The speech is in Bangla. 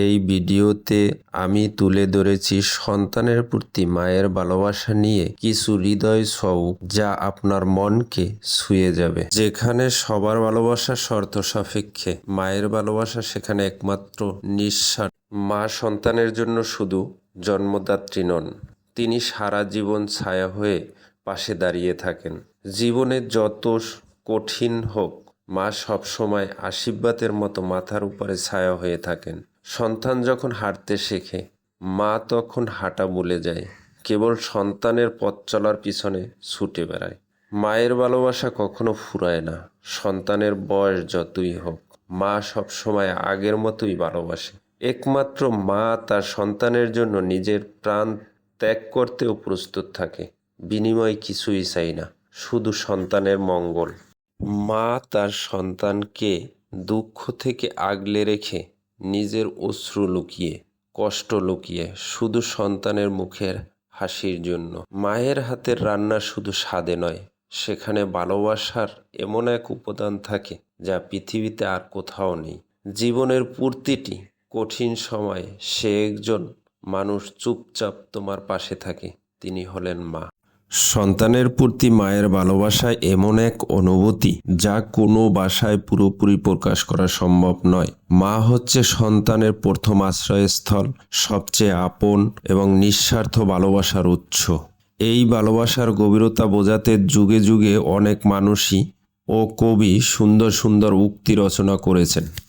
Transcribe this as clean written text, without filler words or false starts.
এই ভিডিওতে আমি তুলে ধরেছি সন্তানের প্রতি মায়ের ভালোবাসা নিয়ে কিছু হৃদয় ছবি যা আপনার মনকে ছুঁয়ে যাবে। যেখানে সবার ভালোবাসা শর্ত সাপেক্ষে, মায়ের ভালোবাসা সেখানে একমাত্র নিঃস্বার্থ। মা সন্তানের জন্য শুধু জন্মদাত্রী নন, তিনি সারা জীবন ছায়া হয়ে পাশে দাঁড়িয়ে থাকেন। জীবনে যত কঠিন হোক, মা সবসময় আশীর্বাদের মতো মাথার উপরে ছায়া হয়ে থাকেন। সন্তান যখন হাঁটতে শেখে, মা তখন হাঁটা ভুলে যায়, কেবল সন্তানের পথ চলার পিছনে ছুটে বেড়ায়। মায়ের ভালোবাসা কখনো ফুরায় না, সন্তানের বয়স যতই হোক, মা সবসময় আগের মতোই ভালোবাসে। একমাত্র মা তার সন্তানের জন্য নিজের প্রাণ ত্যাগ করতেও প্রস্তুত থাকে। বিনিময়ে কিছুই চাই না, শুধু সন্তানের মঙ্গল। মা তার সন্তানকে দুঃখ থেকে আগলে রেখে, নিজের অশ্রু লুকিয়ে, কষ্ট লুকিয়ে, শুধু সন্তানের মুখের হাসির জন্য। মায়ের হাতের রান্না শুধু স্বাদে নয়, সেখানে ভালোবাসার এমন এক উপাদান থাকে যা পৃথিবীতে আর কোথাও নেই। জীবনের প্রতিটি কঠিন সময়ে সে একজন মানুষ চুপচাপ তোমার পাশে থাকে, তিনি হলেন মা। সন্তানের প্রতি মায়ের ভালোবাসা এমন এক অনুভূতি যা কোনো ভাষায় পুরোপুরি প্রকাশ করা সম্ভব নয়। মা হচ্ছে সন্তানের প্রথম আশ্রয়স্থল, সবচেয়ে আপন এবং নিঃস্বার্থ ভালোবাসার উৎস। এই ভালোবাসার গভীরতা বোঝাতে যুগে যুগে অনেক মানুষই ও কবি সুন্দর সুন্দর উক্তি রচনা করেছেন।